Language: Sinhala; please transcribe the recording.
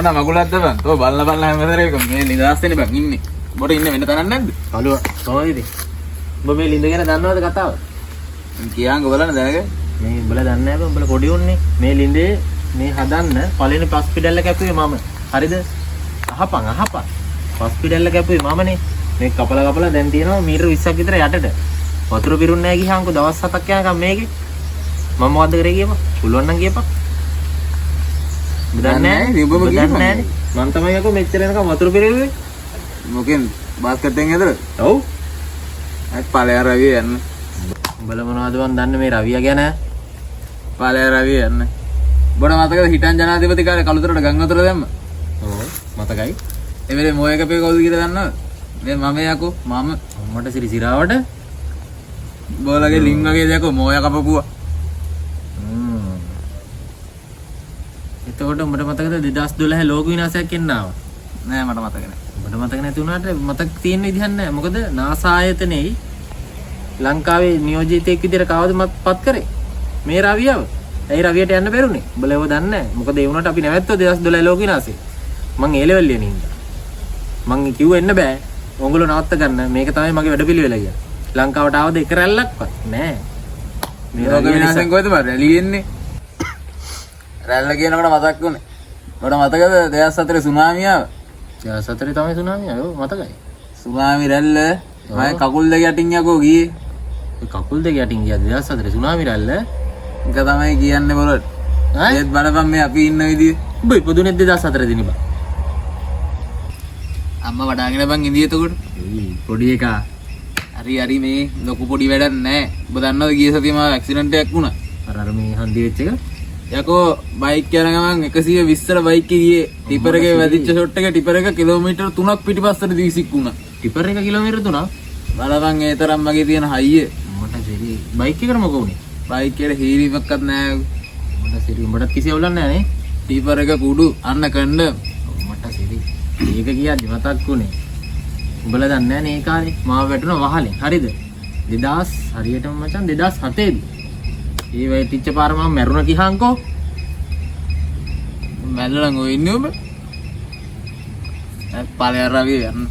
ගන්න මගුලක්ද බං. තෝ බලලා හැමදේරේක මේ නිදාස් වෙන්නේ බං ඉන්නේ. මොකද ඉන්නේ වෙන තැනක් නැද්ද? කලුව කොහොමද? ඔබ මේ ලින්ද ගැන දන්නවද කතාව? කියාංග බලන්න දැනග. මේ උඹලා දන්නේ නැහැ බං. උඹලා පොඩි උන්නේ. මේ ලින්දේ මේ හදන්න පළවෙනි හොස්පිටල් එක කැපුවේ මම. හරිද? අහපන්. හොස්පිටල් එක කැපුවේ මමනේ. මේ කපලා දැන් තියෙනවා මීටර 20ක් විතර යටට. වතුර පිරුන්නේ නැහැ ගියාංකෝ දවස් 7ක් යනකම් මේකේ. මම මොකද්ද කරේ කියපන්. පුළුවන් නම් කියපන්. දන්නේ නැහැ. මම තමයි යකෝ මෙච්චර යනකම් වතුර පිරෙන්නේ. මොකෙන් බාස්කට් එකෙන් ඇදලා? ඔව්. අත් ඵලයා රවිය යන්න. උඹලා මොනවද මන් දන්නේ මේ රවිය ගැන? ඵලයා රවිය යන්න. බොඩ මතකද හිටන් ජනාධිපති කාලේ කළුතරට ගම් වතුර දැම්ම? ඔව් මතකයි. එමෙලේ මොය කපේ කවුද කියලා දන්නවද? මේ මම යකෝ මම අම්මට සිරිසිරාවට බෝලගේ ලිං වගේ දෙයක්ෝ මොය කපපුවා. එතකොට උඹට මතකද 2012 ලෝක විනාශයක් එන්න ආවා? නෑ මට මතක නෑ. උඹට මතක නැති වුණාට මතක තියෙන විදිහක් නෑ. මොකද නාසා ආයතනයේ ලංකාවේ නියෝජිතයෙක් විදිහට කවවද පත් කරේ? මේ රවියව. ඒ රවියට යන්න බැරුනේ. උඹලා ඒව දන්නේ නෑ. මොකද ඒ වුණාට අපි නැවැත්තුවා 2012 ලෝක විනාශය. මං ඒ ලෙවල් එකේ නින්දා. මං කිව්ව එන්න බෑ. ඕගොල්ලෝ නවත්ත ගන්න. මේක තමයි මගේ වැඩපිළිවෙල කියලා. ලංකාවට ආවද එක රැල්ලක්වත් නෑ. මේ ලෝක විනාශයෙන් කොහෙද බර රැලි එන්නේ? රැල්ල කියනකොට මතක් වුණේ. මට මතකද 2004 සුනාමිය ආව? 2004 තමයි සුනාමිය. ඔව් මතකයි. සුනාමි රැල්ල මම කකුල් දෙක යටින් යකෝ ගියේ. ඒ කකුල් දෙක යටින් ගියා 2004 සුනාමි රැල්ල. ඒක තමයි කියන්නේ බොලට. ඒත් බලපන් මේ අපි ඉන්න විදිය. උඹ ඉපදුනේ 2004 දිනේ බං. අම්මා වඩාගෙන බං ඉඳී එතකොට. පොඩි එකා. හරි මේ ලොකු පොඩි වැඩක් නැහැ. ඔබ දන්නවද ගිය සතියේ මාව ඇක්සිඩන්ට් එකක් වුණා. අර මේ හන්දි වෙච්ච එක. යකෝ බයික් යන ගමන් 120ට බයික් එකේ ගියේ ටිපර් එකේ වැදිච්ච ෂොට් එක ටිපර් එක කිලෝමීටර් 3ක් පිටිපස්සට දීසික් වුණා. ටිපර් එක කිලෝමීටර් 3ක් බලපන් ඒ තරම් මගේ තියෙන හයිය. මට සෙරි බයික් එකට මොකෝ උනේ? බයික් එකේ හීරිමක්වත් නැහැ. මට සෙරි උඹටත් කිසි අවුලක් නැහැ නේ. ටිපර් එක කුඩු අන්න කණ්ඩ. මට සෙරි ඒක කියද්දි මතක් වුනේ. උඹලා දන්නේ නැහැ නේ ඒ කාලේ මාව වැටුණා වහලෙන්. හරිද? 2000 හරියටම මචං 2007 දී. ඒ වෙටිච්ච පාර මම මැරුණා කිහාංකෝ. මැල්ලන් ඔය ඉන්නේ ඔබ. ඵලයා රවිය යන්න.